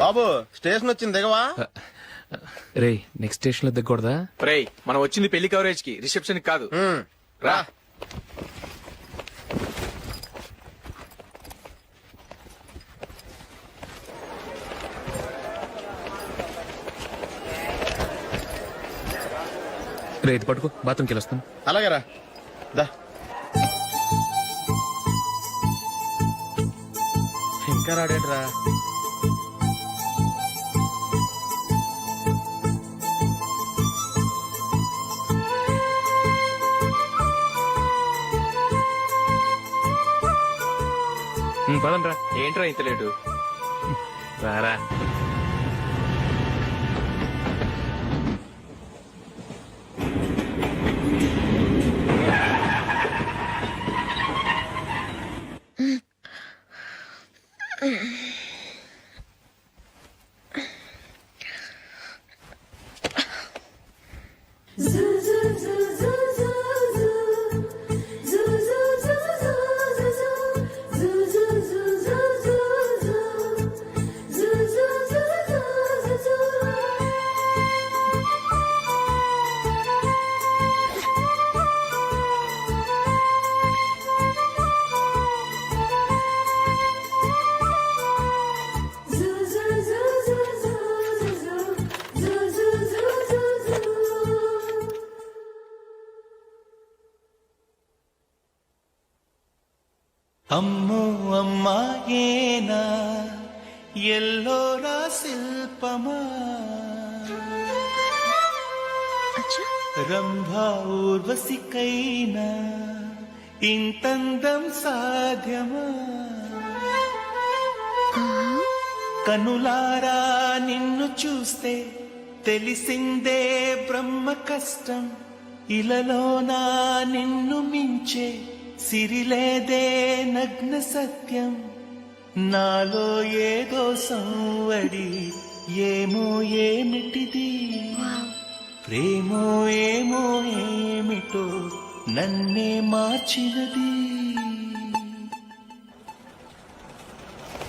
బాబు station వచ్చింది దిగవా? రే next station లో దిగకూడదా? రే మనం వచ్చింది పెళ్లి కవరేజ్ కి, రిసెప్షన్ కాదు. రా. రే ఇది పట్టుకో, బాత్రూమ్కి వెళ్ళొస్తాను. అలాగే రా. దా. ఇంకా రాడేట్రా? పదండ్రా. ఏంట్రా ఇంత లేటు? రారా. అమ్మో అమ్మాయేనా ఎల్లోరా శిల్పమా రంభా ఊర్వశికైనా ఇంతందం సాధ్యమా కనులారా నిన్ను చూస్తే తెలిసిందే బ్రహ్మ కష్టం ఇలలోనా నిన్ను మించే సిరిలేదే నగ్న సత్యం నాలో ఏదో సంవడి ఏమో ఏమిటిది ప్రేమో ఏమో ఏమిటో నన్నే మార్చినది.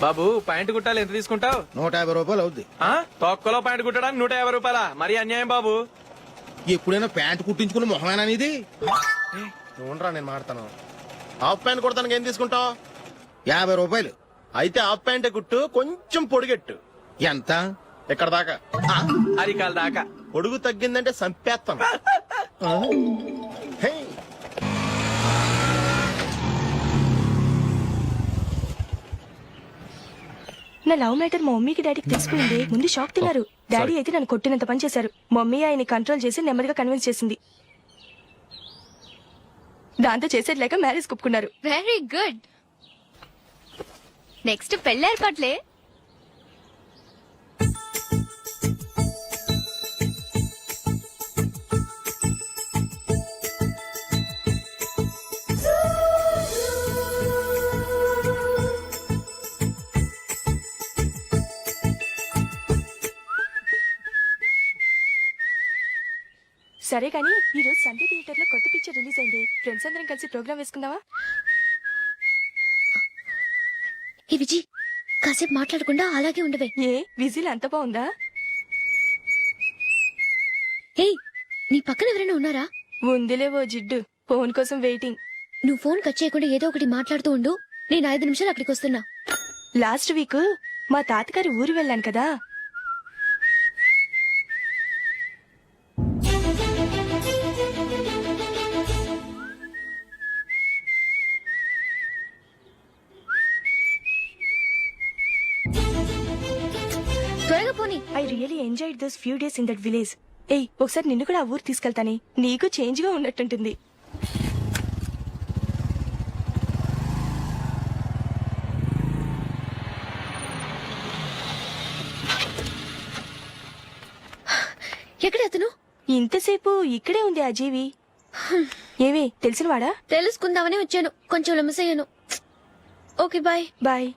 బాబు ప్యాంటు కుట్టాలి, ఎంత తీసుకుంటావు? 150 రూపాయలు అవుద్ది. తొక్కలో ప్యాంటు కుట్టడానికి 150 రూపాయల? మరి అన్యాయం బాబు. ఎప్పుడైనా ప్యాంట్ కుట్టించుకుని మొహమేనా ఇది? చూడరా నేను మాడతాను. హాఫ్ ప్యాంట్ కుడతానికి ఏం తీసుకుంటావు? 50 రూపాయలు. అయితే హాఫ్ ప్యాంట్ కుట్టు, కొంచెం పొడిగెట్టు. ఎంత? ఇక్కడ దాకా, అరికాల దాకా. పొడుగు తగ్గిందంటే సంపేస్తాను. హే. నా లవ్ మ్యాటర్ మా మమ్మీకి డాడీకి తెలుసుకుంది. ముందు షాక్ తిన్నారు. డాడీ అయితే నన్ను కొట్టినంత పని చేశారు. మమ్మీ ఆయన్ని కంట్రోల్ చేసి నెమ్మదిగా కన్విన్స్ చేసింది. దాంతో చేసేది లేక మ్యారేజ్ ఒప్పుకున్నారు. Very good. నెక్స్ట్ పెళ్లి ఏర్పాట్లే. సరే కానీ ఈ రోజు సండే థియేటర్ లో కొత్త పిక్చర్ రిలీజ్ అయింది. ఫ్రెండ్స్ అందరం కలిసి ప్రోగ్రామ్ వేసుకుందామా? ఈ విజి కాసేపు మాట్లాడకుండా అలాగే ఉండవే. ఏ విజిల్ అంత బాగుందా? ఏయ్, నీ పక్కన ఎవరైనా ఉన్నారా? ఉందిలేవో జిడ్డు, ఫోన్ కోసం వెయిటింగ్. నువ్వు ఫోన్ కట్ చేయకుండా ఏదో ఒకటి మాట్లాడుతూ ఉండు. నేను 5 నిమిషాలు అక్కడికి వస్తున్నా. లాస్ట్ వీక్ మా తాతగారి ఊరు వెళ్ళాను కదా. త్వరగా పోనీ. I really enjoyed those few days in that village. ఏయ్, ఒకసారి నిన్ను కూడా ఆ ఊరు తీసుకెళ్తానే. నీకు చేంజ్ గా ఉన్నట్టుంటుంది. ఎక్కడ అతను? ఇంతసేపు ఇక్కడే ఉంది ఆ జీవి. ఏవే తెలిసినవాడా? తెలుసుకుందామని వచ్చాను, కొంచెం లెమసయ్యాను. Okay bye. బాయ్.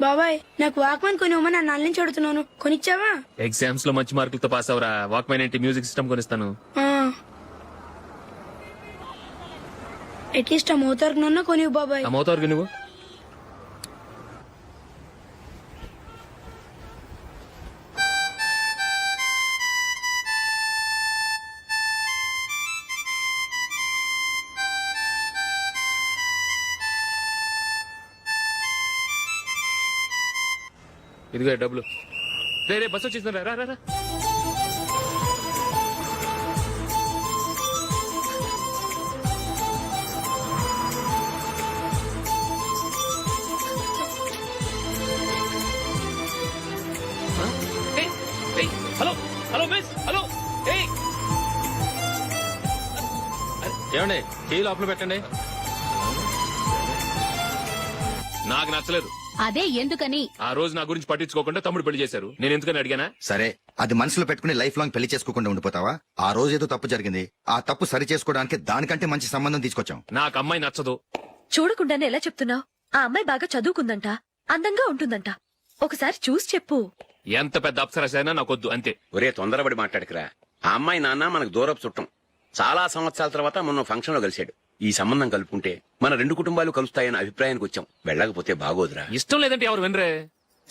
బాబాయ్, నాకు వాక్మెన్ కొనివ్వమని నా నాన్న నుంచి అడుగుతున్నాను. కొనిచ్చావా? ఎగ్జామ్స్ లో మంచి మార్కులతో పాస్ అవరా. వాక్మెన్ ఏంటి, మ్యూజిక్ సిస్టమ్ కొనిస్తాను. అట్లీస్ట్ ఆ మోతార్కు నన్న కొనివ్వు బాబాయ్. ఆ మోతార్కు నువ్వు ఇదిగో డబ్బులు. రే బస్ వచ్చేసిందిరా, రా రా రా. ఏయ్, ఏయ్, హలో హలో మిస్, హలో. ఏయ్, ఏమండి టీ లోపల పెట్టండి. నాకు నచ్చలేదు. అదే ఎందుకని? ఆ రోజు నా గురించి పట్టించుకోకుండా తమ్ముడు పెళ్లి చేశారు. నేను ఎందుకని అడిగానా? సరే, అది మనసులో పెట్టుకుని లైఫ్ లాంగ్ పెళ్లి చేసుకోకుండా ఉండిపోతావా? ఆ రోజు ఏదో తప్పు జరిగింది, ఆ తప్పు సరి చేసుకోవడానికి దానికంటే మంచి సంబంధం తీసుకొచ్చాం. నాకు అమ్మాయి నచ్చదు. చూడకుండానే ఎలా చెప్తున్నావు? ఆ అమ్మాయి బాగా చదువుకుందంట, అందంగా ఉంటుందంట. ఒకసారి చూసి చెప్పు. ఎంత పెద్ద అప్సరసైనా నాకొద్దు, అంతే. ఒరే తొందరపడి మాట్లాడకురా. ఆ అమ్మాయి నాన్న మనకు దూరపు చుట్టం. చాలా సంవత్సరాల తర్వాత మొన్న ఫంక్షన్ లో కలిశాడు. ఈ సంబంధం కలుపుకుంటే మన రెండు కుటుంబాలు కలుస్తాయన్న అభిప్రాయానికి వచ్చాం. వెళ్ళకపోతే బాగోదురా. ఇష్టం లేదంటే ఎవరు వినరే.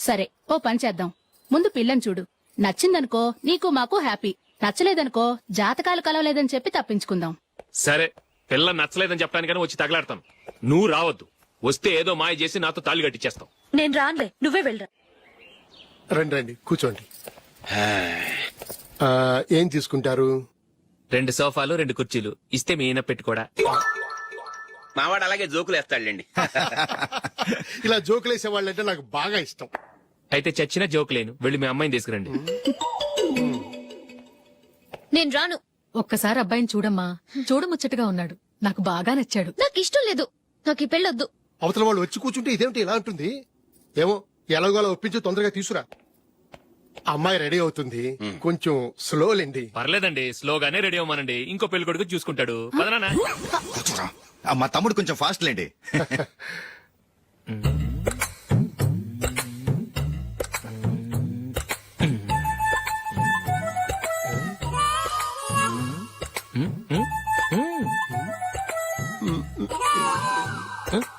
సరే, ఓ పని చేద్దాం. ముందు పిల్లని చూడు. నచ్చిందనుకో నీకు మాకు హ్యాపీ. నచ్చలేదనుకో జాతకాలు కలవలేదని చెప్పి తప్పించుకుందాం. సరే, పిల్ల నచ్చలేదని చెప్పడానికని వచ్చి తగలాడతాను. నువ్వు రావద్దు. వస్తే ఏదో మాయ చేసి నాతో తాళి కట్టించేస్తావు. నేను రానులే, నువ్వే వెళ్ళరా. రండి రండి కూర్చోండి. ఏం తీసుకుంటారు? 2 సోఫాలు 2 కుర్చీలు ఇస్తే మీ ఈయన పెట్టుకోడా. మావాడు అలాగే జోకులు వేస్తాడులేండి. ఇలా జోకులేసే వాళ్ళంటే నాకు బాగా ఇష్టం. అయితే చచ్చిన జోక్ లేను. వెళ్ళి మీ అమ్మాయిని తీసుకురండి. నేను రాను. ఒక్కసారి అబ్బాయిని చూడమ్మా. చూడముచ్చటగా ఉన్నాడు. నాకు బాగా నచ్చాడు. నాకు ఇష్టం లేదు. నాకు ఈ పెళ్ళొద్దు. అవతల వాళ్ళు వచ్చి కూర్చుంటే ఇదేమిటి ఇలా ఉంటుంది? ఏమో ఎలాగోలా ఒప్పించి తొందరగా తీసుకురా. అమ్మాయి రెడీ అవుతుంది, కొంచెం స్లో లేండి. పర్లేదండి, స్లోగానే రెడీ అవ్వమానండి. ఇంకో పెళ్లి కొడుకు చూసుకుంటాడు. పదనా. కూర్చోరా. మా తమ్ముడు కొంచెం ఫాస్ట్ లేండి.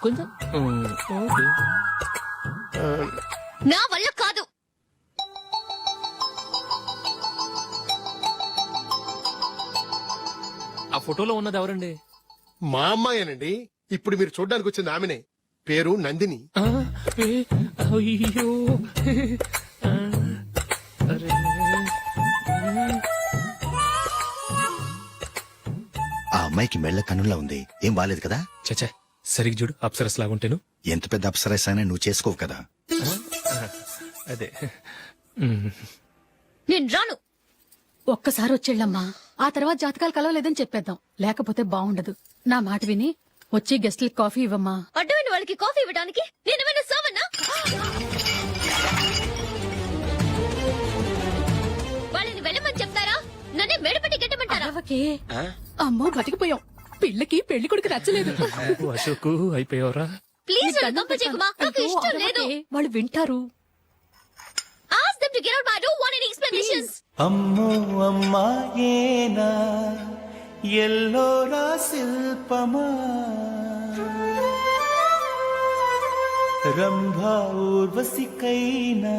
కొంచెం నా వల్ల కాదు. ఆ ఫోటోలో ఉన్నది ఎవరండి? మా అమ్మాయేనండి. ఇప్పుడు మీరు చూడడానికి వచ్చింది ఆమెనే. పేరు నందిని. అయ్యో, ఆ అమ్మాయికి మెళ్ళ కన్నులా ఉంది. ఏం బాలేదు కదా? చచ్చా, సరిగ్గా చూడు. అప్సరస్ లాగుంటేను. ఎంత పెద్ద అప్సరస్ అయినా నువ్వు చేసుకోవు కదా. అదే. నేను రాను. ఒక్కసారి వచ్చేళ్ళమ్మా. ఆ తర్వాత జాతకాలు కలవలేదని చెప్పేద్దాం. లేకపోతే బాగుండదు. నా మాట విని వచ్చి గెస్ట్లకి కాఫీ ఇవ్వమ్మా. అడ్డమైన వాళ్ళకి కాఫీ ఇవ్వడానికి నేనేమైనా సావన్నా? వాళ్ళని వెళ్ళమని చెప్తారా? నన్నే మేడపట్టి గెట్టమంటారా? అరవకే. అమ్మో బతికిపోయాం. పిల్లకి పెళ్లి కొడుకు నచ్చలేదు. అశోకు అయిపోయావరా. ప్లీజ్ నన్ను పంపించేకుమా. నాకు ఇష్టం లేదు. వాళ్ళు వింటారు. Ask them to get out. I don't want any explanations. అమ్మో అమ్మాయేనా ఎల్లోరా శిల్పమా రంభా ఊర్వశికైనా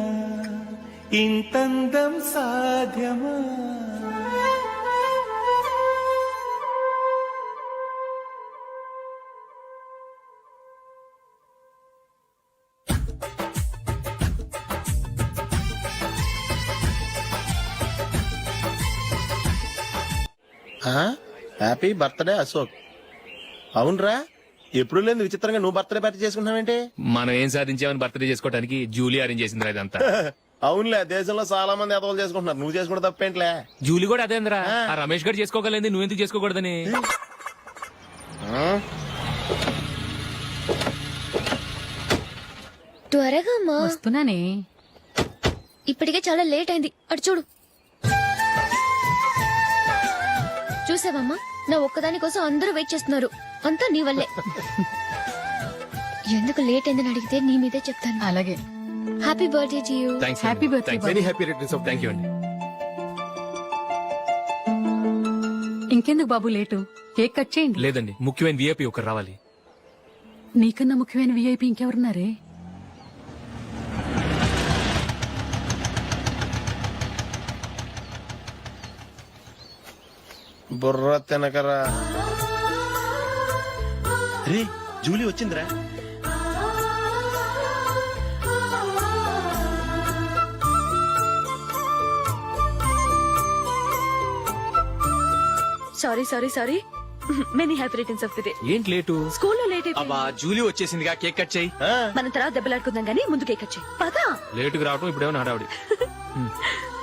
ఇంతందం సాధ్యమా? Happy birthday Ashok. అవునరా, ఎప్పుడు లేదు విచిత్రంగా నువ్వు బర్త్డే పార్టీ చేసుకుంటున్నావేంటి? మనం ఏం సాధించామని బర్త్డే చేసుకోవడానికి జూలీ అరేంజ్ చేసిందిరా ఇదంతా. అవునులే, దేశంలో చాలా మంది ఎదవలు చేసుకుంటున్నారు. నువ్వు చేసుకుంటే తప్పేంట్లే. జూలీ కూడా అదేంద్రా. ఆ రమేష్ గారు చేసుకోగలేదు, నువ్వెందుకు చేసుకోకూడదని. త్వరగా అమ్మా. వస్తున్నానే. ఇప్పటికే చాలా లేట్ అయింది. అటు చూడు. చూసావమ్మా, నా ఒక్కదాని కోసం అందరూ వెయిట్ చేస్తున్నారు. అంతా నీ వల్లే. ఎందుకు లేట్ అయిందని అడిగితే నీ మీదే చెప్తాను. అలాగే. Happy birthday to you. Thanks. Happy birthday. Very happy returns of. Thank you అండి. ఇంకెందుకు బాబు లేటు? కేక్ కట్ చేయండి. లేదండి, ముఖ్యమైన విఐపి ఒకరు రావాలి. నీకన్నా ముఖ్యమైన విఐపి ఇంకెవరున్నారే? బుర్ర తినకరా. రే జూలీ వచ్చిందిరా. Sorry sorry sorry many happy returns of the day. ఏంటి లేటు? స్కూల్లో లేట్ అబ్బా అయిపోయింది. జూలీ వచ్చేసిందిగా కేక్ కట్ చేయి. మనం తర్వాత దెబ్బలాడుకుందాం గానీ ముందు కేక్ వచ్చాయి పదా. లేటుగా రావటం ఇప్పుడేమో హడావిడి.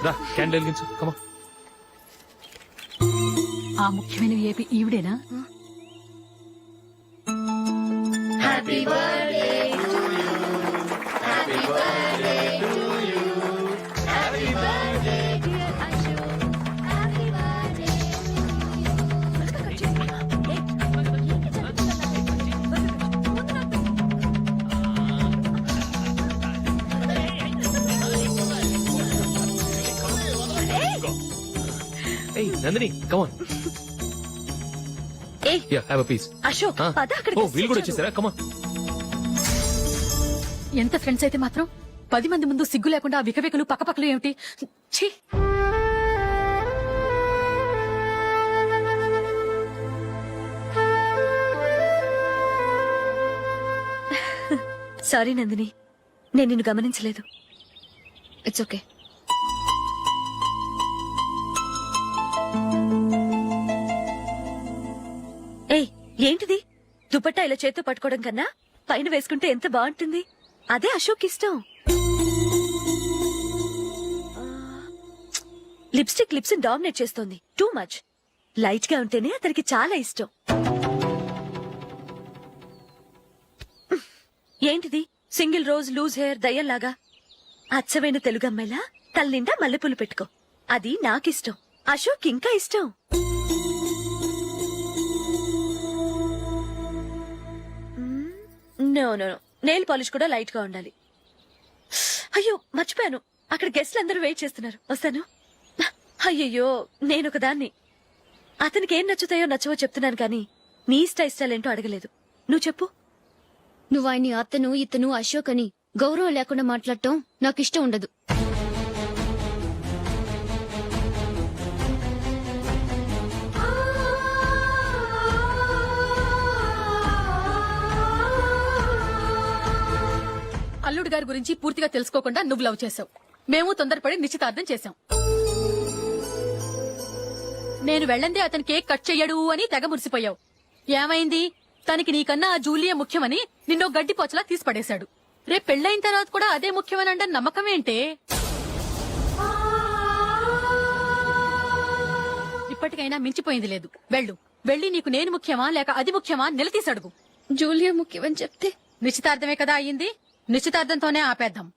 రా క్యాండిల్ వెలిగించు కమా. ఆ ముఖ్యమైన ఏపీ ఈవిడేనా? ఏయ్ నందిని కమాన్. ఏ yeah have a piece. Ashok పద అక్కడికి. ఓ వీళ్ళు కూడా వచ్చేసారా? కమాన్. ఎంత ఫ్రెండ్స్ అయితే మాత్రం 10 మంది ముందు సిగ్గు లేకుండా ఆ వికవికలు పక్కపక్కలు ఏమిటి? ఛీ! సారీ నందిని, నేను నిన్ను గమనించలేదు. It's okay. ఏయ్ ఏంటిది? దుపట్టా ఇలా చేత్తో పట్టుకోవడం కన్నా పైన వేసుకుంటే ఎంత బాగుంటుంది. అదే అశోక్ ఇష్టం. లిప్స్టిక్ లిప్స్ డామినేట్ చేస్తోంది. Too much. లైట్ గా ఉంటేనే అతనికి చాలా ఇష్టం. ఏంటిది? సింగిల్ రోజ్ లూజ్ హెయిర్ దయ్యంలాగా. అచ్చమైన తెలుగు అమ్మాయిలా తల్లిండా మల్లెపూలు పెట్టుకో. అది నాకిష్టం. అశోక్ ఇంకా ఇష్టం. No no no, nail polish కూడా లైట్ గా ఉండాలి. అయ్యో మర్చిపోయాను, అక్కడ గెస్ట్లు అందరూ వెయిట్ చేస్తున్నారు. వస్తాను. అయ్యయ్యో నేనొక దాన్ని. అతనికి ఏం నచ్చుతాయో నచ్చవో చెప్తున్నాను కానీ నీ ఇష్టాలేంటో అడగలేదు. నువ్వు చెప్పు. నువ్వు ఆయన్ని అతను ఇతను అశోక్ అని గౌరవం లేకుండా మాట్లాడటం నాకు ఇష్టం ఉండదు. అల్లుడు గారి గురించి పూర్తిగా తెలుసుకోకుండా నువ్వు లవ్ చేసావు. మేము తొందరపడి నిశ్చితార్థం చేశాం. నేను వెళ్ళందే అతను కేక్ కట్ చెయ్యడు అని తెగ మురిసిపోయావు. ఏమైంది? తనకి నీకన్నా ఆ జూలియా ముఖ్యమని నిన్నో గడ్డి పోచలా తీసి పడేశాడు. రేపు పెళ్ళైన తర్వాత కూడా అదే ముఖ్యమని అంటే నమ్మకం ఏంటే? ఇప్పటికైనా మించిపోయింది లేదు. వెళ్ళి నీకు నేను ముఖ్యమా లేక అది ముఖ్యమా నిలదీసి అడుగు. జూలియా ముఖ్యమని చెప్తే నిశ్చితార్థమే కదా అయ్యింది. నిశ్చితార్థంతోనే ఆపేద్దాం.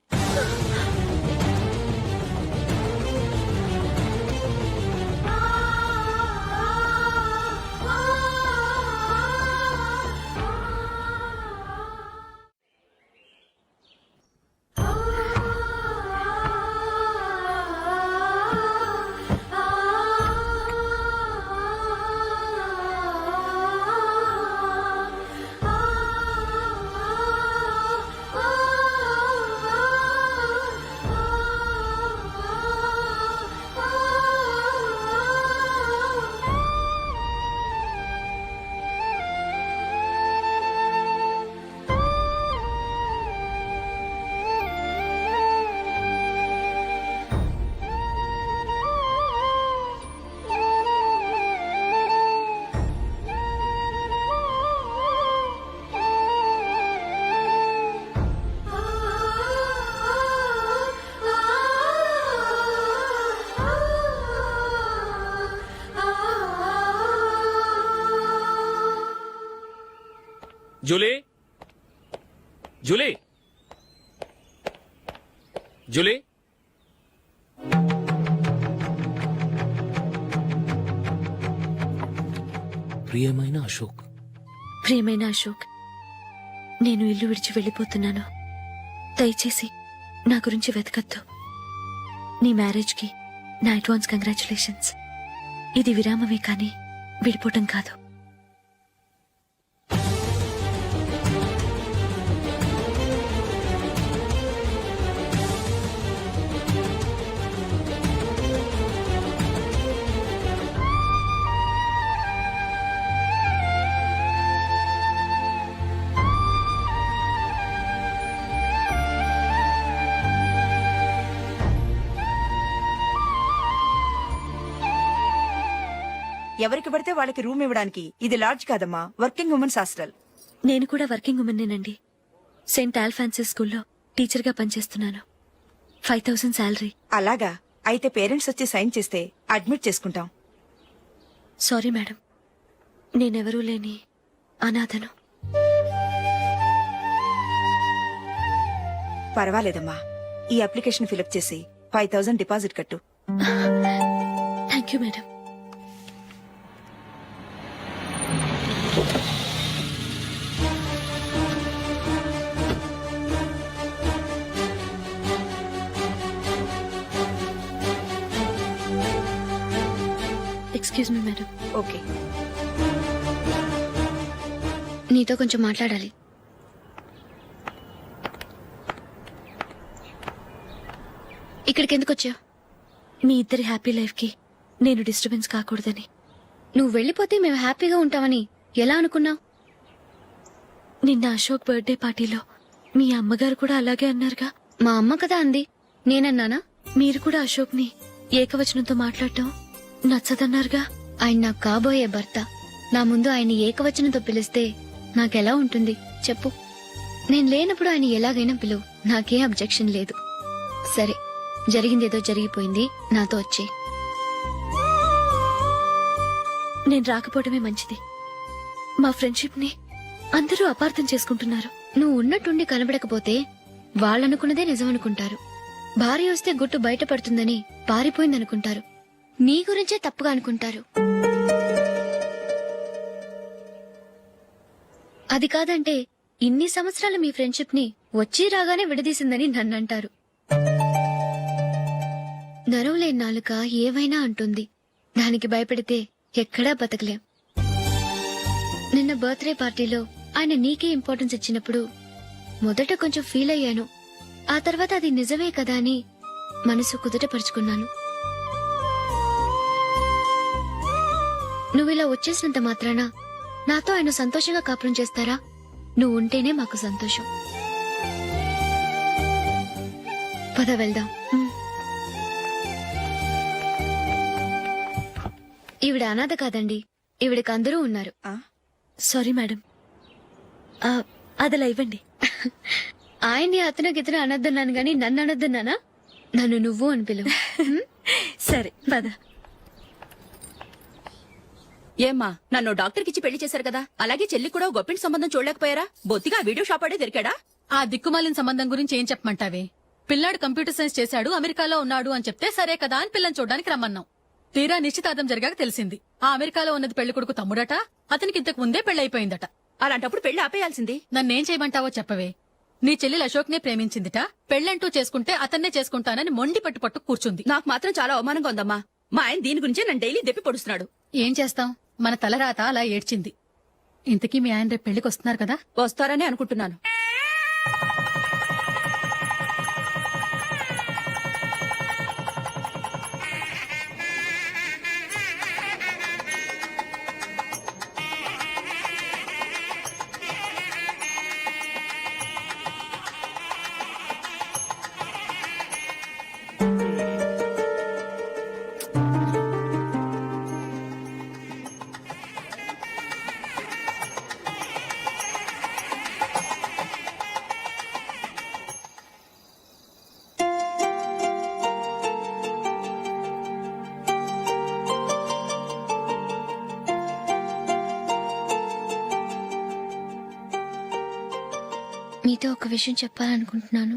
జూలీ జూలీ జూలీ ప్రియమైన అశోక్. ప్రియమైన అశోక్, నేను ఇల్లు విడిచి వెళ్ళిపోతున్నాను. దయచేసి నా గురించి వెతకద్దు. నీ మ్యారేజ్ కి నా అడ్వాన్స్ కంగ్రాచులేషన్స్. ఇది విరామమే కానీ విడిపోవటం కాదు. ఎవరికి పడితే వాళ్ళకి రూమ్ ఇవ్వడానికి ఇది లాడ్జ్ కాదమ్మా, వర్కింగ్ ఉమెన్స్ హాస్టల్. నేను కూడా వర్కింగ్ ఉమెన్నేనండి. సెయింట్ ఆల్ఫాన్సిస్ స్కూల్లో టీచర్గా పనిచేస్తున్నాను. 5000 శాలరీ. అలాగా, అయితే పేరెంట్స్ వచ్చి సైన్ చేస్తే అడ్మిట్ చేసుకుంటాం. సారీ మేడం, నేనెవరూ లేని అనాథను. పర్వాలేదమ్మా, ఈ అప్లికేషన్ ఫిలప్ చేసి 5000 డిపాజిట్ కట్టు. Thank you madam. Excuse me madam. Okay. నీతో కొంచెం మాట్లాడాలి. ఇక్కడికి ఎందుకు వచ్చావు? మీ ఇద్దరి హ్యాపీ లైఫ్ కి నేను డిస్టర్బెన్స్ కాకూడదని. నువ్వు వెళ్ళిపోతే మేము హ్యాపీగా ఉంటామని ఎలా అనుకున్నావు? నిన్న అశోక్ బర్త్డే పార్టీలో మీ అమ్మగారు కూడా అలాగే అన్నారుగా. మా అమ్మ కదా అంది, నేనన్నానా? మీరు కూడా అశోక్ ని ఏకవచనంతో మాట్లాడటం నచ్చదన్నారుగా. ఆయన నాకు కాబోయే భర్త. నా ముందు ఆయన ఏకవచనంతో పిలిస్తే నాకెలా ఉంటుంది చెప్పు? నేను లేనప్పుడు ఆయన ఎలాగైనా పిలువు, నాకేం అబ్జెక్షన్ లేదు. సరే, జరిగిందేదో జరిగిపోయింది, నాతో వచ్చే. నేను రాకపోవడమే మంచిది. మా ఫ్రెండ్షిప్ ని అందరూ అపార్థం చేసుకుంటున్నారు. నువ్వు ఉన్నట్టుండి కనబడకపోతే వాళ్ళనుకున్నదే నిజం అనుకుంటారు. భార్య వస్తే గుట్టు బయటపడుతుందని పారిపోయిందనుకుంటారు. నీ గురించే తప్పుగా అనుకుంటారు. అది కాదంటే ఇన్ని సంవత్సరాల మీ ఫ్రెండ్షిప్ ని వచ్చి రాగానే విడదీసిందని నన్నంటారు. నరవలేని నాలుక ఏవైనా అంటుంది. దానికి భయపడితే ఎక్కడా బతకలేం. నిన్న బర్త్డే పార్టీలో ఆయన నీకే ఇంపార్టెన్స్ ఇచ్చినప్పుడు మొదట కొంచెం ఫీల్ అయ్యాను. ఆ తర్వాత అది నిజమే కదా అని మనసు కుదుటపరుచుకున్నాను. నువ్విలా వచ్చేసినంత మాత్రాన నాతో ఆయన సంతోషంగా కాపురం చేస్తారా? నువ్వు ఉంటేనే మాకు సంతోషం. పద వెళ్దాం. ఈవిడ అనాథ కాదండి, ఈవిడకి అందరూ ఉన్నారు. సారీ మేడం, అదలా ఇవ్వండి. ఆయన్ని అతను గితను అనొద్దన్నాను గాని నన్ను అనొద్దన్నానా? నన్ను నువ్వు అని పిలువు. సరే పద. ఏమ్మా, నన్ను డాక్టర్ కిచ్చి పెళ్లి చేశారు కదా, అలాగే చెల్లి కూడా గొప్పింటి సంబంధం చూడలేకపోయారా? బొత్తిగా వీడియో షాప్ ఆడే దొరికాడా? ఆ దిక్కుమాలిన సంబంధం గురించి ఏం చెప్పమంటావే? పిల్లాడు కంప్యూటర్ సైన్స్ చేశాడు, అమెరికాలో ఉన్నాడు అని చెప్తే సరే కదా అని పిల్లని చూడడానికి రమ్మన్నాం. తీరా నిశ్చితార్థం జరిగాక తెలిసింది ఆ అమెరికాలో ఉన్నది పెళ్లి కొడుకు తమ్ముడట, అతనికి ఇంతకు ముందే పెళ్లయిపోయిందట. అలాంటప్పుడు పెళ్లి ఆపేయాల్సింది. నన్నేం చేయమంటావో చెప్పవే? నీ చెల్లెలు అశోక్ నే ప్రేమించిందిట, పెళ్లంటూ చేసుకుంటే అతన్నే చేసుకుంటానని మొండి పట్టు కూర్చుంది. నాకు మాత్రం చాలా అవమానంగా ఉందమ్మా. మా ఆయన దీని గురించే నన్ను డైలీ దెప్పి పొడుస్తున్నాడు. ఏం చేస్తాం, మన తలరాత అలా ఏడ్చింది. ఇంతకీ మీ ఆయన రేపు పెళ్లికి వస్తున్నారు కదా? వస్తారని అనుకుంటున్నాను. మీతో ఒక విషయం చెప్పాలనుకుంటున్నాను.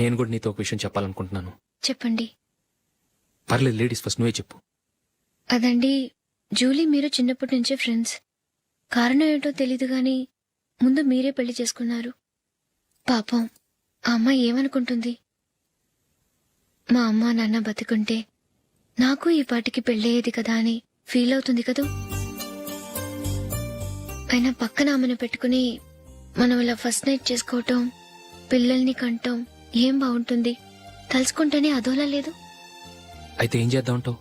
నేను కూడా నీతో ఒక విషయం చెప్పాలనుకుంటున్నాను. చెప్పండి. పర్లేదు, లేడీస్ ఫస్ట్, నువ్వే చెప్పు. అదండి, జూలీ మీరు చిన్నప్పటి నుంచే ఫ్రెండ్స్. కారణం ఏంటో తెలీదు గాని ముందు మీరే పెళ్లి చేసుకున్నారు. పాపం ఆ అమ్మాయి ఏమనుకుంటుంది? మా అమ్మ నాన్న బతికుంటే నాకు ఈ పాటికి పెళ్ళయ్యేది కదా అని ఫీల్ అవుతుంది కదూ. అయినా పక్కన ఆమెను పెట్టుకుని మనం ఇలా ఫస్ట్ నైట్ చేసుకోవటం, పిల్లల్ని కంటాం ఏం బాగుంటుంది? తలుచుకుంటేనే అదోలా లేదు. అయితే ఏం చేద్దామంటావు?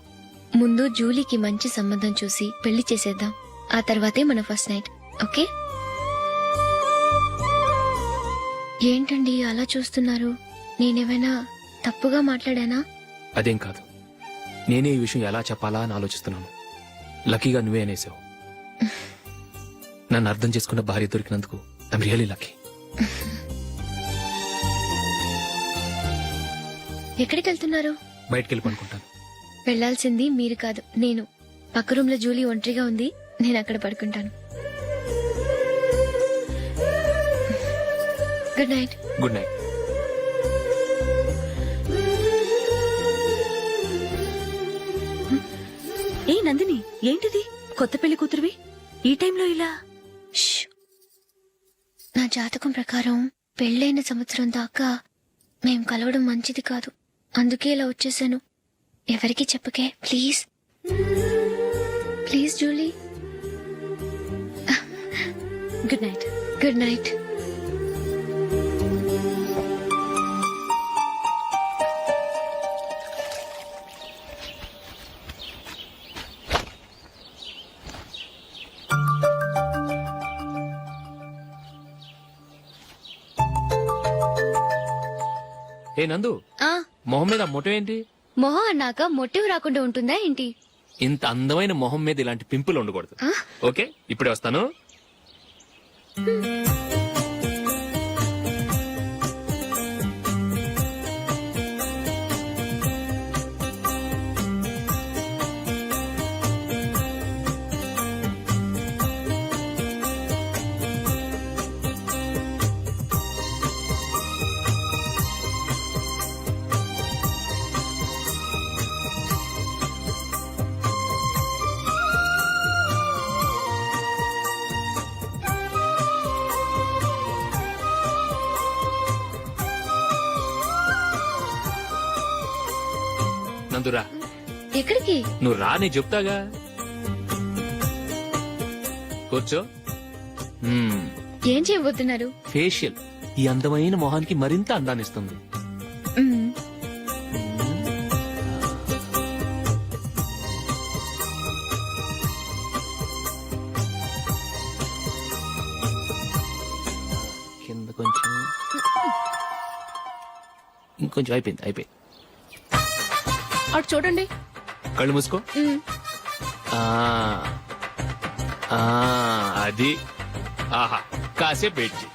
ముందు జూలీకి మంచి సంబంధం చూసి పెళ్లి చేసేద్దాం, ఆ తర్వాతే మన ఫస్ట్ నైట్. ఓకే? ఏంటండి అలా చూస్తున్నారు? నేనేమైనా తప్పుగా మాట్లాడానా? అదేం కాదు, నేనే ఈ విషయం ఎలా చెప్పాలా అని ఆలోచిస్తున్నాను. లక్కీగా నువ్వే అనేసావు. నన్ను అర్థం చేసుకున్న భార్య దొరికినందుకు ఐమ్ రియలీ లక్కీ. ఎక్కడికి వెళ్తున్నారు? బయటికి వెళ్ళి పడుకుంటాను. వెళ్లాల్సింది మీరు కాదు, నేను. పక్క రూమ్ లో జూలీ ఒంటరిగా ఉంది, నేను అక్కడ పడుకుంటాను. Good night. Good night. ఏ నందిని, ఏంటిది? కొత్త పెళ్లి కూతురువి ఈ టైంలో ఇలా? ష్. నా జాతకం ప్రకారం పెళ్ళైన సంవత్సరం దాకా మేం కలవడం మంచిది కాదు, అందుకే ఇలా వచ్చేసాను. ఎవరికి చెప్పకే please. Please Julie. Good night. Good night. ఏ నందు, ఆ మొహం మీద మొట్టం ఏంటి? మొహం అన్నాక మొటివ్ రాకుండా ఉంటుందా ఏంటి? ఇంత అందమైన మొహం మీద ఇలాంటి పింపుల్ ఉండకూడదు. ఆ? ఓకే, ఇప్పుడే వస్తాను. నందురా, ఎక్కడికి? నువ్వు రా, నేను చెప్తాగా. కూర్చో. ఏం చేయబోతున్నారు? ఫేషియల్ ఈ అందమైన మొహానికి మరింత అందాన్నిస్తుంది. మ్మ్. కింద కొంచెం, ఇంకొంచెం. అయిపోయింది. అటు చూడండి. కళ్ళు మూసుకో. మ్మ్. ఆ, ఆ, అది. ఆహా, కాసేపు వెయిట్ చేయి.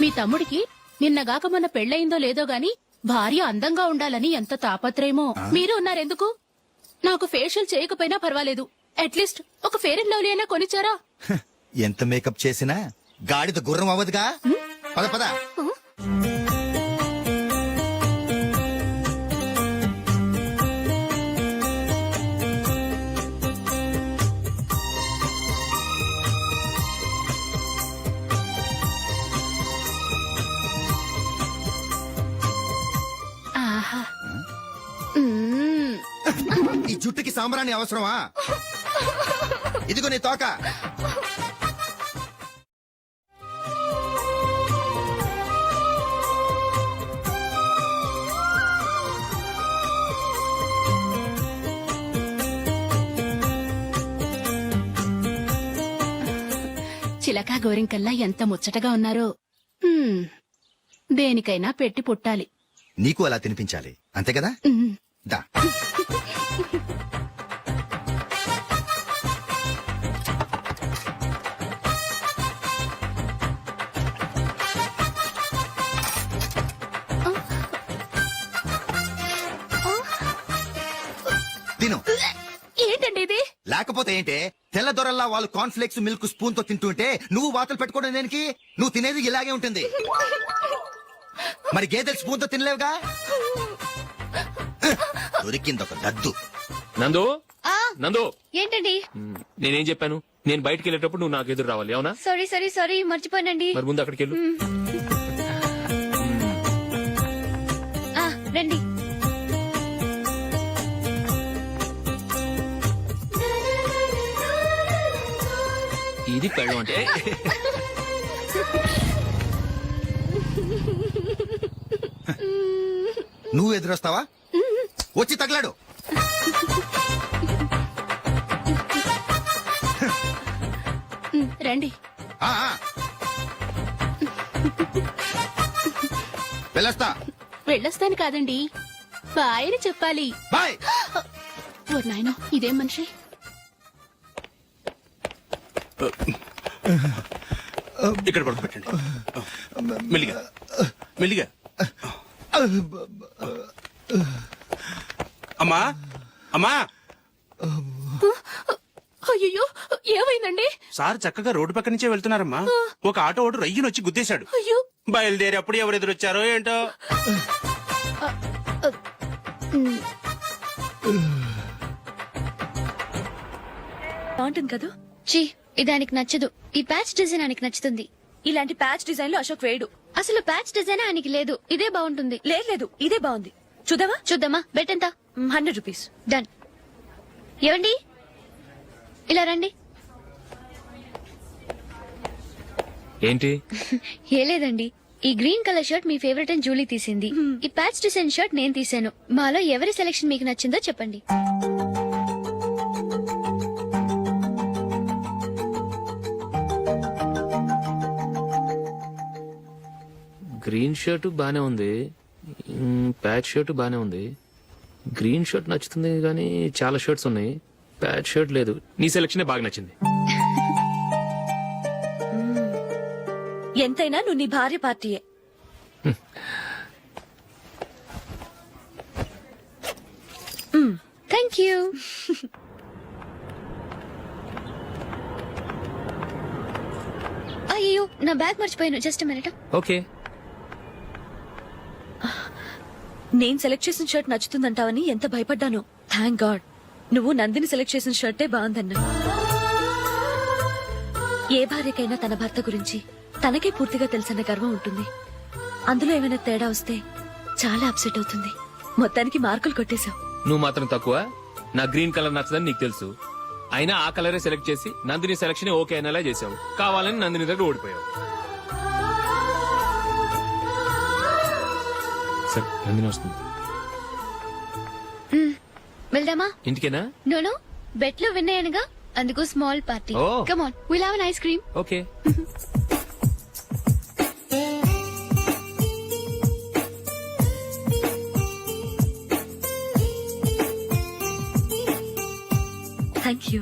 మీ తమ్ముడికి నిన్నగాక మొన్న పెళ్ళయిందో లేదో గాని భార్య అందంగా ఉండాలని ఎంత తాపత్రయమో. మీరు ఉన్నారెందుకు? నాకు ఫేషియల్ చేయకపోయినా పర్వాలేదు, అట్లీస్ట్ ఒక ఫేర్ అండ్ లవ్లీ అయినా కొనిచ్చారా? ఎంత మేకప్ చేసినా గాడిద గుర్రం అవ్వదుగా. పద పద. ఆహా. మ్మ్. ఈ జుట్టుకి సాంబ్రాణి అవసరమా? ఇదిగో నీ తోక. చిలకా గోరింకల్లా ఎంత ముచ్చటగా ఉన్నారో. మ్మ్. దేనికైనా పెట్టి పుట్టాలి. నీకు అలా తినిపించాలి, అంతే కదా? మ్మ్. దా. తిను. ఏంటండి ఇది? లేకపోతే ఏంటే, తెల్ల దొరల్లా వాళ్ళు కార్న్ఫ్లేక్స్ మిల్క్ స్పూన్ తో తింటుంటే నువ్వు వాతలు పెట్టుకోవడం దేనికి? నువ్వు తినేది ఇలాగే ఉంటుంది. మరి గేదెలు స్పూన్ తో తినలేవుగా. దొరికింది ఒక దద్దు. నందు, ఆ, నందు. ఏంటండి? నేనేం చెప్పాను? నేను బయటికి వెళ్ళేటప్పుడు నువ్వు నాకు ఎదురు రావాలి, అవునా? సారీ మర్చిపోయానండి. మరి ముందు అక్కడికి వెళ్ళు. ఆ, రండి. ఇది పెళ్ళం అంటే. నువ్వు ఎదురొస్తావా? వచ్చి తగలాడు. రండి. ఆ, ఆ. వెళ్ళొస్తా. వెళ్ళొస్తాను కాదండి, బాయ్ అని చెప్పాలి. బాయ్. ఓ నాయనో, ఇదేం మనిషి? ఇక్కడ పడుకోబెట్టండి. మెల్లిగా మెల్లిగా. అమ్మా అమ్మా, అయ్యో ఏమైందండి? సార్ చక్కగా రోడ్డు పక్క నుంచే వెళ్తున్నారమ్మా. ఒక ఆటో ఓడు రయ్యను వచ్చి గుద్దేశాడు. అయ్యో బయలుదేరి అప్పుడు ఎవరు ఎదురొచ్చారో ఏంటో. బాగుంటుంది కదా? చీ ఇది ఆయనకి నచ్చదు. ఈ ప్యాచ్ డిజైన్ ఆయనకి నచ్చుతుంది. ఇలాంటి ప్యాచ్ డిజైన్ లో అశోక్ వేయడు. అసలు ప్యాచ్ డిజైన్ ఆయనకి లేదు. ఇదే బాగుంటుంది. లేదు ఇదే బాగుంది. చూద్దామా? చూద్దామా? బెట్ ఎంత? 100 రూపీస్. డన్. ఏవండి ఇలా రండి. ఏంటి? ఏ లేదండి, ఈ గ్రీన్ కలర్ షర్ట్ మీ ఫేవరెట్ అని జూలీ తీసింది. ఈ ప్యాచ్ డిజైన్ షర్ట్ నేను తీసాను. మాలో ఎవరి సెలెక్షన్ మీకు నచ్చిందో చెప్పండి. గ్రీన్ షర్ట్ బానే ఉంది, ప్యాచ్ షర్ట్ బానే ఉంది. గ్రీన్ షర్ట్ నచ్చుతుంది కానీ చాలా షర్ట్స్ ఉన్నాయి, ప్యాచ్ షర్ట్ లేదు. నీ సెలెక్షన్ బాగా నచ్చింది. ఎంతైనా నువ్వు నీ భార్య పార్టీయే. Thank you. అయ్యో నా బ్యాగ్ మర్చిపోయాను. Just minute. ఓకే. నేను సెలెక్ట్ చేసిన షర్ట్ నచ్చుతుందంటావని ఎంత భయపడ్డాను. థ్యాంక్ గాడ్ నువ్వు నందిని సెలెక్ట్ చేసిన షర్టే బాగుందన్నా. ఏ భార్యకైనా తన భర్త గురించి తనకే పూర్తిగా తెలుసన్న గర్వం ఉంటుంది. అందులో ఏమైనా తేడా వస్తే చాలా అప్సెట్ అవుతుంది. మొత్తానికి మార్కులు కొట్టేశావు. నువ్వు మాత్రం తక్కువ. నా గ్రీన్ కలర్ నచ్చదని నీకు తెలుసు, అయినా ఆ కలరే సెలెక్ట్ చేసి నందిని సెలెక్షన్ ఓకే అనేలా చేసావు. కావాలని నందిని దగ్గర ఓడిపోయావు. సరే నందిని వస్తుంది. వెళ్దామా? ఇంటికేనా? నోనో, బెట్ లో విన్ అయ్యానుగా, అందుకు small party. Oh. Come on, will have an ice cream. Okay. Thank you.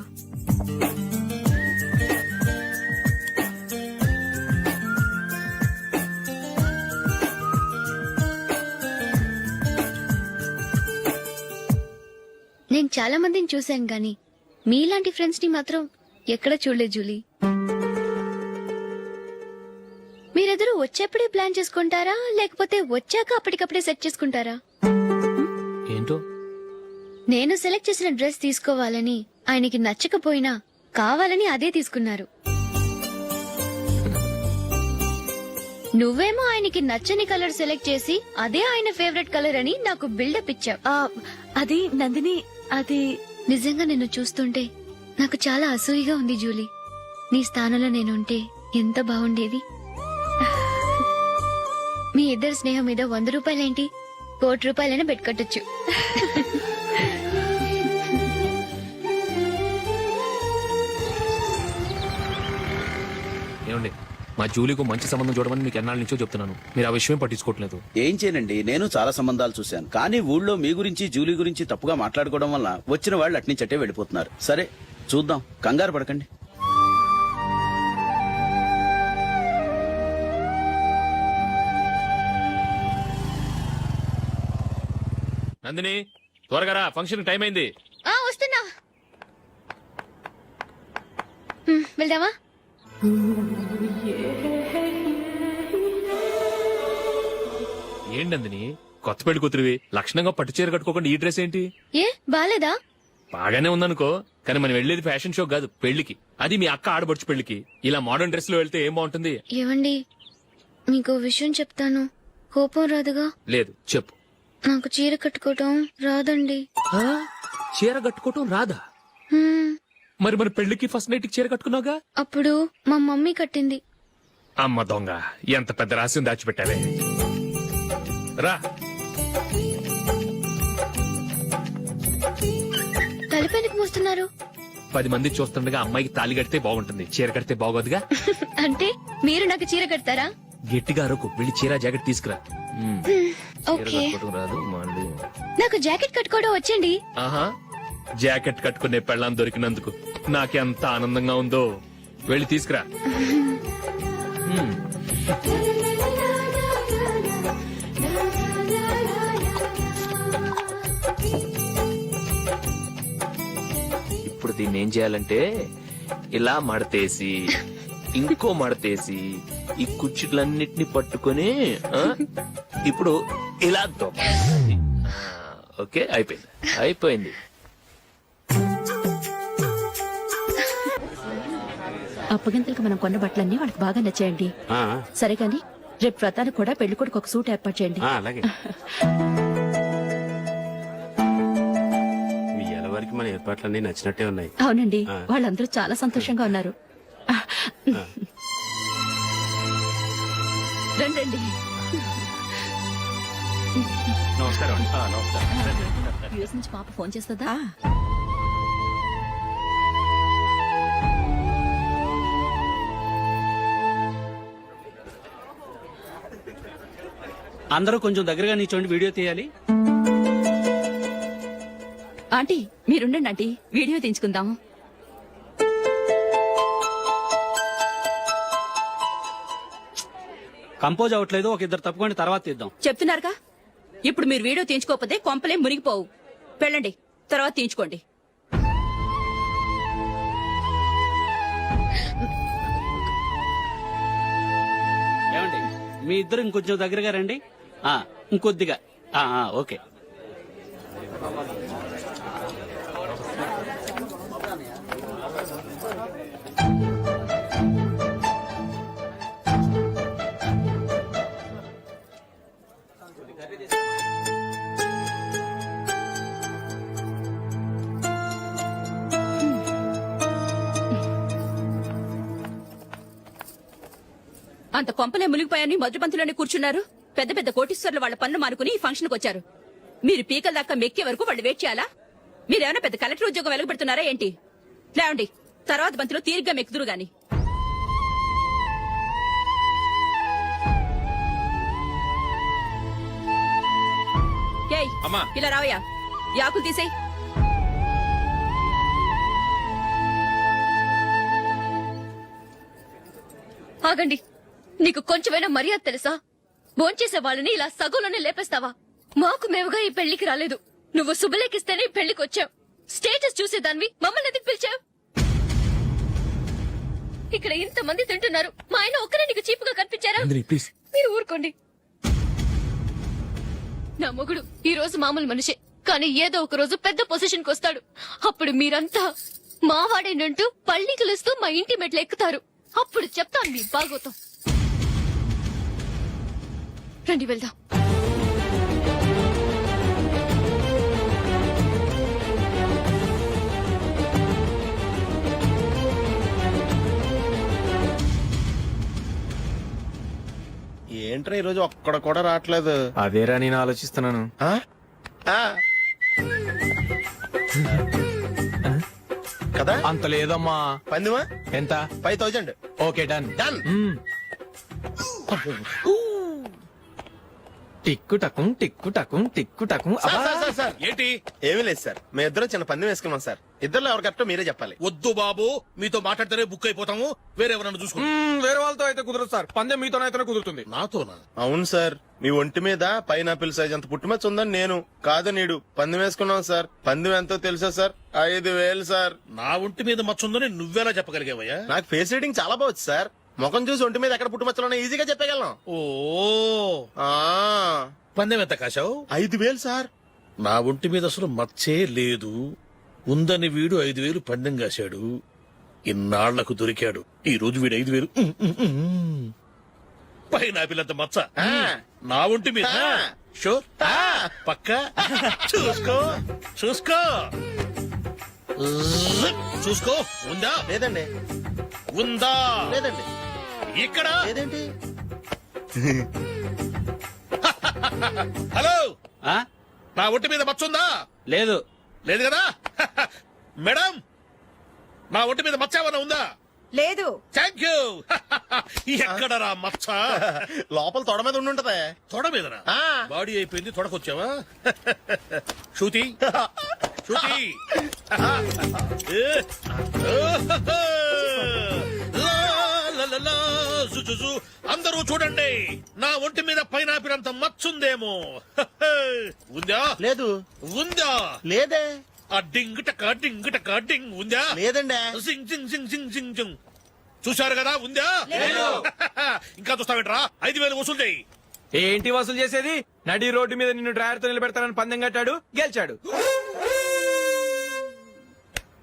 నేను చాలా మందిని చూశాను గాని మీలాంటి ఫ్రెండ్స్ ని మాత్రం ఎక్కడ చూడలేదు జూలీ. మీరెదరూ వచ్చేప్పుడే ప్లాన్ చేసుకుంటారా లేకపోతే వచ్చాక అప్పటికప్పుడే సెట్ చేసుకుంటారా? ఏంటో నేను సెలెక్ట్ చేసిన డ్రెస్ తీసుకోవాలని ఆయనకి నచ్చకపోయినా కావాలని అదే తీసుకున్నారు. నువ్వేమో ఆయనకి నచ్చని కలర్ సెలెక్ట్ చేసి అదే ఆయన ఫేవరెట్ కలర్ అని నాకు బిల్డప్ ఇచ్చావు. అది నందిని, అది నిజంగా నిన్ను చూస్తుంటే నాకు చాలా అసూయగా ఉంది జూలీ. నీ స్థానంలో నేనుంటే ఎంత బాగుండేది. మీ ఇద్దరు స్నేహం మీద 100 రూపాయలేంటి, 1 కోటి రూపాయలైనా పెట్టుకట్టొచ్చు. ఏమండి, మా జూలీకు మంచి సంబంధం చూడమని మీకు ఎన్నాళ్ళ నుంచో చెప్తున్నాను, మీరు ఆ విషయం పట్టించుకోవట్లేదు. ఏం చేయనండి, నేను చాలా సంబంధాలు చూశాను. కానీ ఊళ్ళో మీ గురించి జూలీ గురించి తప్పుగా మాట్లాడుకోవడం వల్ల వచ్చిన వాళ్ళు అట్నుంచట్టే వెళ్ళిపోతున్నారు. సరే చూద్దాం, కంగారు పడకండి. నందిని త్వరగా రా, ఫంక్షన్ టైం అయింది. వస్తున్నా. వెళ్దామా? ఏంటి నందిని, కొత్త పెళ్లి కూతురివి, లక్షణంగా పట్టు చీర కట్టుకోకుండా ఈ డ్రెస్ ఏంటి? ఏ బాలేదా? బాగానే ఉందనుకో, కానీ మనం వెళ్ళేది ఫ్యాషన్ షో కాదు, పెళ్లికి. అది మీ అక్క ఆడబడుచు పెళ్లికి. ఇలా మోడర్న్ డ్రెస్ లో వెళ్తే ఏం బాగుంటుంది? ఏవండి, మీకు విషయం చెప్తాను, కోపం రాదుగా? లేదు, చెప్పు. నాకు చీర కట్టుకోవటం రాదండి. చీర కట్టుకోవటం రాదా? మరి మన పెళ్లికి ఫస్ట్ నైట్ చీర కట్టుకున్నావుగా? అప్పుడు మా మమ్మీ కట్టింది. అమ్మ దొంగ, ఎంత పెద్ద రహస్యం దాచిపెట్టావే. రా. తలపెందుకు మోస్తున్నారు? 10 మంది చూస్తుండగా అమ్మాయికి తాళి కడితే బాగుంటుంది, చీర కడితే బాగోదుగా. అంటే మీరు నాకు చీర కడతారా? గట్టిగా అరకు, వెళ్ళి చీర జాకెట్ తీసుకురా. చీర ఓకే. కట్టుకోవటం రాదు మళ్ళీ. నాకు జాకెట్ కట్టుకోవడం వచ్చండి. ఆహా, జాకెట్ కట్టుకునే పెళ్ళాం దొరికినందుకు నాకెంత ఆనందంగా ఉందో. వెళ్ళి తీసుకురా. ఇప్పుడు దీన్ని ఏం చేయాలంటే ఇలా మడతేసి ఇంకో మడతేసి ఈ కుర్చీలన్నిటిని పట్టుకొని ఇప్పుడు ఇలా దొక్కాలి. ఓకే, అయిపోయింది. అప్పగింతలకు మనం కొన్న బట్టలన్నీ వాళ్ళకి బాగా నచ్చాయండి. సరే కానీ రేపు వ్రతానికి కూడా పెళ్లి కొడుకు ఒక సూట్ ఏర్పాటు చేయండి. అలాగే మీ వరకు మన ఏర్పాట్లన్నీ నచ్చినట్టే ఉన్నాయి. అవునండి, వాళ్ళందరూ చాలా సంతోషంగా ఉన్నారు. రండి. నమస్కారం. యూఎస్ నుంచి పాప ఫోన్ చేస్తుందా? అందరూ కొంచెం దగ్గరగా నిల్చోండి, వీడియో తీయాలి. ఆంటీ మీరుండండి ఆంటీ, వీడియో తీయించుకుందాం. కంపోజ్ అవ్వట్లేదు, ఒక ఇద్దరు తప్పుకొని తర్వాత తీద్దాం. చెప్తున్నారుగా, ఇప్పుడు మీరు వీడియో తీయించుకోకపోతే కొంపలే మునిగిపోవు. వెళ్ళండి, తర్వాత తీయించుకోండి. ఏమండి, మీ ఇద్దరు ఇంకొంచెం దగ్గరగా రండి. ఇంకొద్దిగా. ఓకే. అంత కొంపలే మునిగిపోయాని మొదటి పంతులోనే కూర్చున్నారు. పెద్ద పెద్ద కోటీశ్వర్లు వాళ్ళ పనులు మానుకుని ఈ ఫంక్షన్ కు వచ్చారు. మీరు పీకల దాకా మెక్కే వరకు వాళ్ళు వెయిట్ చేయాలా? మీరేమైనా పెద్ద కలెక్టర్ ఉద్యోగం వెలగబెడుతున్నారా ఏంటి? లేవండి, తర్వాత బంతిలో తీరిగ్గా మెక్కుదురు గాని. ఏయ్, ఇలా రావయ్యా, యాకులు తీసేయ్. ఆగండి, నీకు కొంచెమైనా మర్యాద తెలుసా? భోంచేసే వాళ్ళని ఇలా సగంలోనే లేపేస్తావా? మాకు మేముగా ఈ పెళ్లికి రాలేదు. నువ్వు శుభలేఖిస్తేనే ఈ పెళ్లికి వచ్చావు. స్టేటస్ చూసేదానివి మమ్మల్ని ఎందుకు పిలిచావు? ఇక్కడ ఇంతమంది తింటున్నారు, మా ఆయన ఒక్కరే నీకు చీపుగా కనిపించారా? మీరు ఊరుకోండి. నా మొగుడు ఈ రోజు మామూలు మనిషే, కానీ ఏదో ఒక రోజు పెద్ద పొజిషన్ కు వస్తాడు. అప్పుడు మీరంతా మావాడేనంటూ పళ్ళికలుస్తూ మా ఇంటి మెట్లు ఎక్కుతారు. అప్పుడు చెప్తాను మీ బాగోతాం. రండి వెళ్దాం. ఏంట్రా ఈరోజు ఒక్కడ కూడా రావట్లేదు? అదేరా నేను ఆలోచిస్తున్నాను. కదా అంత లేదమ్మా. పందిమా ఎంత? 5000. Okay, done. డన్. టిక్కు టకుం టిక్కు టకుం టిక్కు టకుం. సార్ ఏంటి? ఏమీ లేదు సార్, మేము ఇద్దరం చిన్న పందెం వేసుకున్నాం సార్. ఇద్దరు ఎవరు కరెక్టో మీరే చెప్పాలి. వద్దు బాబు, మీతో మాట్లాడితేనే బుక్ అయిపోతాము. వేరే ఎవరన్నా చూసుకుంటాం. వేరే వాళ్ళతో అయితే కుదరదు సార్, పందెం మీతోనైతేనే కుదురుతుంది. నాతోనా? అవును సార్, మీ ఒంటి మీద పైనాపిల్ సైజ్ అంత పుట్టుమచ్చ ఉందని నేను కాదు నీడు పందెం వేసుకున్నాం సార్. పందెం ఎంతో తెలుసా సార్? 5000 సార్. నా ఒంటి మీద మచ్చ ఉందని నువ్వెలా చెప్పగలిగావయ్యా? నాకు ఫేస్ రీడింగ్ చాలా బాగుంది సార్. ముఖం చూసి ఒంటి మీద ఎక్కడ పుట్టుమచ్చలో ఈజీగా చెప్పగలను. ఓ, పందెం ఎంత కాశావు? 5000 సార్. నా ఒంటి మీద అసలు మచ్చే లేదు. ఉందని వీడు 5000 పందెం కాశాడు. ఇన్నాళ్లకు దొరికాడు. ఈ రోజు వీడు 5000. పైనాపిలంత మచ్చ నా ఒంటి మీద. షూర్, పక్క చూసుకో చూసుకో చూసుకో. ఉందా? లేదండి. ఉందా? లేదండి. ఇక్కడ లేదేంటి? హలో, నా ఒంటి మీద మచ్చ ఉందా? లేదు. లేదు కదా? మేడం, నా ఒంటి మీద మచ్చ ఏమైనా ఉందా? లేదు. Thank you. ఎక్కడరా మచ్చ? లోపల తొడ మీద ఉండుంటదే. తొడ మీదరా? బాడీ అయిపోయింది, తొడకొచ్చావా? శృతి శృతి. అందరూ చూడండి, నా ఒంటి మీద పైనాపినంత మచ్చుందేమో. ఉందా? లేదు. ఉందా? లేదే. ఆ డింగ్ టక డింగ్ ఉందా? లేదండి. సింగ్ సింగ్ సింగ్ సింగ్ సింగ్ సింగ్. చూశారు కదా, ఉందా? ఇంకా చూస్తావేంట్రా? 5,000 వసూలు చేయి. ఏంటి వసూలు చేసేది? నడి రోడ్డు మీద నిన్ను డ్రైవర్ తో నిలబెడతానని పందెం కట్టాడు, గెలిచాడు.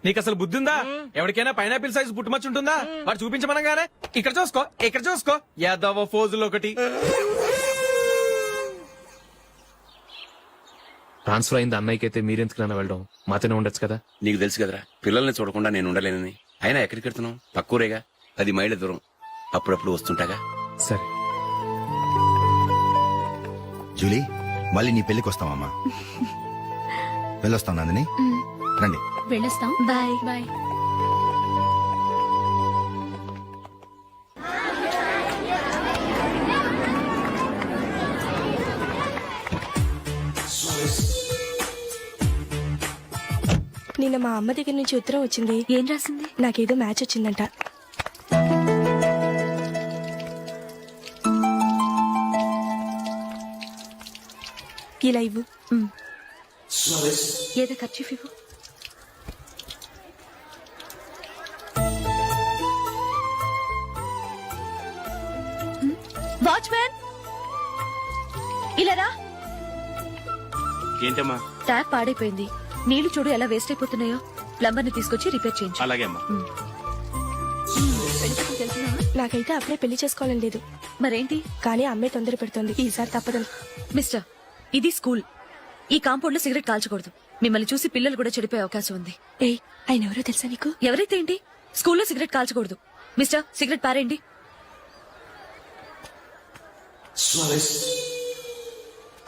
నీకు అసలు బుద్ధి ఉందా? ఎవరికైనా పైనాపిల్ సైజ్ పుట్టుమచ్చు ఉంటుందా? వాడు చూపించమనగానే ఇక్కడ చూసుకో, ఇక్కడ చూసుకో, యాదవ ఫోజులు ఒకటి. ట్రాన్స్ఫర్ అయింది అన్నయ్యకి అయితే మీరెందుకు నాన్న వెళ్ళడం? మాతోనే ఉండొచ్చు కదా. నీకు తెలుసు కదరా, పిల్లల్ని చూడకుండా నేను ఉండలేనని. అయినా ఎక్కడికి వెళ్తున్నావు? పక్కూరేగా, 10 మైళ్ళ దూరం. అప్పుడప్పుడు వస్తుంటాగా. సరే. జూలీ, మళ్ళీ నీ పెళ్లికి వస్తామమ్మా. వెళ్ళొస్తాం నందిని, రండి. వెళ్ళొస్తాం. బాయ్. బాయ్. నిన్న మా అమ్మ దగ్గర నుంచి ఉత్తరం వచ్చింది. ఏం రాసింది? నాకేదో మ్యాచ్ వచ్చిందంట. ఇలా ఇవ్వు. ఏదో ఖర్చు ఇవ్వు. వాచ్మ్యాన్, ఇలా రా. ఏంటమ్మా? ట్యాప్ పాడైపోయింది. నీళ్లు చూడు ఎలా వేస్ట్ అయిపోతున్నాయో. ప్లంబర్ ని తీసుకొచ్చి రిపేర్ చేయించు. అలాగే అమ్మా. నాకైతే అప్పుడే పెళ్లి చేసుకోవాలని లేదు. మరేంటి? కానీ అమ్మే తొందర పెడుతోంది. ఈసారి తప్పదు. మిస్టర్, ఇది స్కూల్. ఈ కాంపౌండ్ లో సిగరెట్ కాల్చకూడదు. మిమ్మల్ని చూసి పిల్లలు కూడా చెడిపోయే అవకాశం ఉంది. ఏయ్, ఆయన ఎవరో తెలుసా నీకు? ఎవరైతే ఏంటి, స్కూల్లో సిగరెట్ కాల్చకూడదు. మిస్టర్, సిగరెట్ పారేయండి.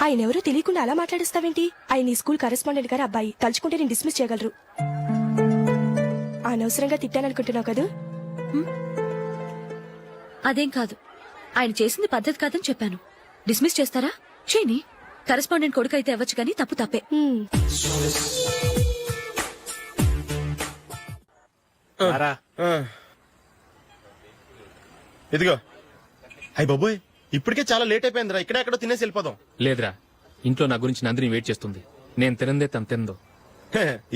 ఆయన ఎవరో తెలియకుండా అలా మాట్లాడిస్తావేంటి? ఆయన ఈ స్కూల్ కరెస్పాండెంట్ గారు అబ్బాయి. తలుచుకుంటే నేను డిస్మిస్ చేయగలరు. అనవసరంగా తిట్టాననుకుంటున్నావు కదా? అదేం కాదు. ఆయన చేసింది పద్ధతి కాదని చెప్పాను. డిస్మిస్ చేస్తారా? చేయని. కరెస్పాండెంట్ కొడుకు అయితే అవ్వచ్చు, కానీ తప్పు తప్పే. ఇదిగో. అయ్య బాబోయ్, ఇప్పటికే చాలా లేట్ అయిపోయిందిరా. ఇక్కడే ఎక్కడో తినేసి వెళ్ళిపోదాం. లేదురా, ఇంట్లో నా గురించి నందిని వెయిట్ చేస్తుంది. నేను తినందే తను తిందో.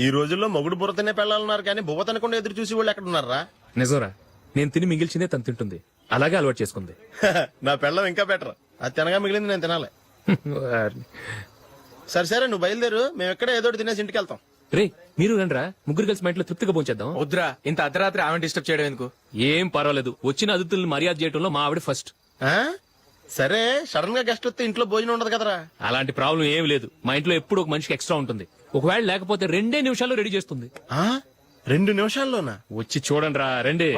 ఈ రోజుల్లో మొగుడు బుర్ర తినే పెళ్ళాలన్నారు, కానీ బువ్వ తినకుండా ఎదురు చూసి వాళ్ళు ఎక్కడ ఉన్నారా? నిజంరా, నేను తిని మిగిల్చిందే తను తింటుంది. అలాగే అలవాటు చేసుకుంది. నా పెళ్ళం ఇంకా బెటర్. అది తినగా మిగిలింది నేను తినాలి. సరే సరే, నువ్వు బయలుదేరు. మేము ఎక్కడ ఏదో ఒకటి తినేసి ఇంటికి వెళ్తాం. రే, మీరు రండిరా, ముగ్గురు కలిసి మా ఇంట్లో తృప్తిగా పోంచేద్దాం. వద్దురా, ఇంత అర్ధరాత్రి ఆమె డిస్టర్బ్ చేయడం ఎందుకు? ఏం పర్వాలేదు, వచ్చిన అతిథులను మర్యాద చేయడంలో మా ఆవిడ ఫస్ట్. సరే, సడన్ గా గెస్ట్ వస్తే ఇంట్లో భోజనం ఉండదు కదరా? అలాంటి ప్రాబ్లం ఏం లేదు. మా ఇంట్లో ఎప్పుడు ఒక మనిషికి ఎక్స్ట్రా ఉంటుంది. ఒకవేళ లేకపోతే 2 నిమిషాల్లో రెడీ చేస్తుంది. 2 నిమిషాల్లోనా? వచ్చి చూడండి రా, రండి.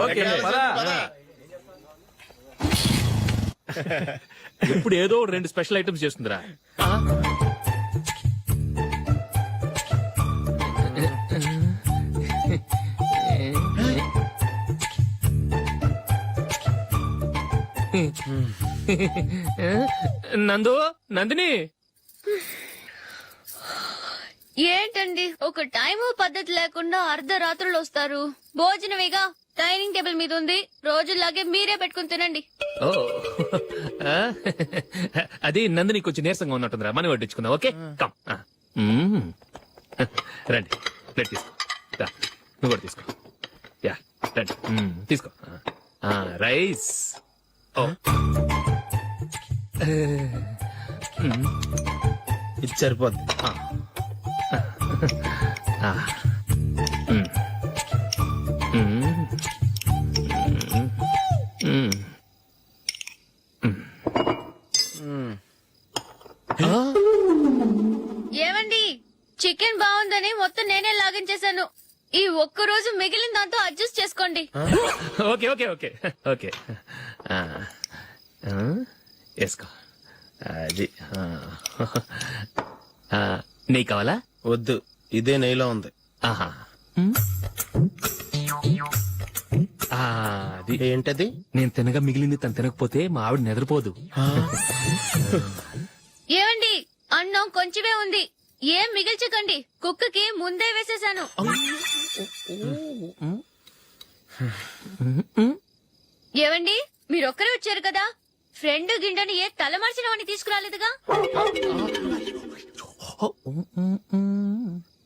ఇప్పుడు ఏదో 2 స్పెషల్ ఐటమ్స్ చేస్తుందిరా. నందు, నందిని. ఏంటండి ఒక టైము పద్ధతి లేకుండా అర్ధరాత్రులు వస్తారు? భోజనమేగా, డైనింగ్ టేబుల్ మీద ఉంది. రోజుల్లాగే మీరే పెట్టుకుని తినండి. ఓ, అది నందిని కొంచెం నీరసంగా ఉన్నట్టుందిరా. మనం వడ్డించుకుందాం. Okay, come. రండి, ప్లేట్ తీసుకో. నువ్వు కూడా తీసుకో. యా, రండి, తీసుకో. రైస్. ఇది సరిపోద్ది. ఏమండి, చికెన్ బాగుందని మొత్తం నేనే లాగించేశాను. ఈ ఒక్క రోజు మిగిలిన దాంతో అడ్జస్ట్ చేసుకోండి. Okay okay okay okay. వేసుకో. అది నెయ్యి కావాలా? వద్దు, ఇదే నెయ్యిలో ఉంది. ఆహా, అది ఏంటది? నేను తినగా మిగిలింది తను తినకపోతే మా ఆవిడ నిద్రపోదు. ఏమండి, అన్నం కొంచెమే ఉంది. ఏం మిగిల్చకండి. కుక్కకి ముందే వేసేసాను. ఏవండి మీరొక్కరే వచ్చారు కదా ఫ్రెండ్ గిండెని ఏ తలమర్చిన వాడిని తీసుకురాలేదుగా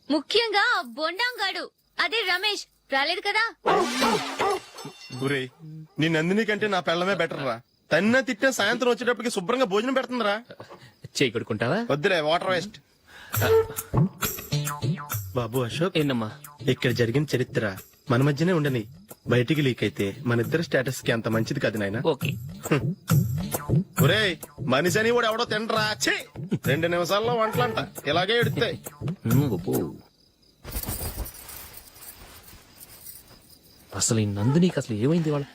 ముఖ్యంగా ఆ బొండాంగాడు అదే రమేష్ రాలేదు కదా ఒరేయ్ నీ నందిని కంటే నా పెళ్ళమే బెటర్ రా. తన్న తిట్టిన సాయంత్రం వచ్చేటప్పటికి శుభ్రంగా భోజనం పెడుతుందిరా. చేయి కొడుకుంటావా? వద్దులే వాటర్ వేస్ట్. బాబు అశోక్, ఏంటమ్మా? ఇక్కడ జరిగిన చరిత్ర మన మధ్యనే ఉండని, బయటికి లీక్ అయితే మన ఇద్దరు స్టేటస్ కి అంత మంచిది కాదు నాయన. ఓకే. ఒరేయ్ మనిషి అని కూడా ఎవడో తినరా. ఛీ! 2 నిమిషాల్లో వంటలంట ఇలాగే ఎడుతాయి. అసలు ఈ నందినికి అసలు ఏమైంది వాళ్ళ?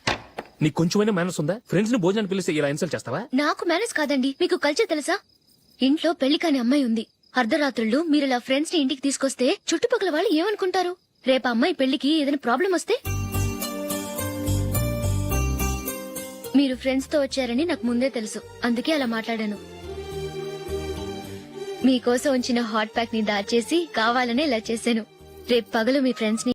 నీకు కొంచెమైనా మేనస్ ఉందా? ఫ్రెండ్స్ ని భోజనానికి పిలిస్తే ఇలా ఇన్సల్ట్ చేస్తావా? నాకు మేనేజ్ కాదండి మీకు కల్చర్ తెలుసా ఇంట్లో పెళ్లి కాని అమ్మాయి ఉంది అర్ధరాత్రుళ్ళు మీరు ఇలా ఫ్రెండ్స్ ని ఇంటికి తీసుకొస్తే చుట్టుపక్కల వాళ్ళు ఏమనుకుంటారు రేపు అమ్మాయి పెళ్లికి ఏదైనా ప్రాబ్లం వస్తే మీరు ఫ్రెండ్స్ తో వచ్చారని నాకు ముందే తెలుసు అందుకే అలా మాట్లాడాను మీకోసం ఉంచిన హాట్ ప్యాక్ ని దాచేసి కావాలనే ఇలా చేశాను రేపు పగలు మీ ఫ్రెండ్స్ ని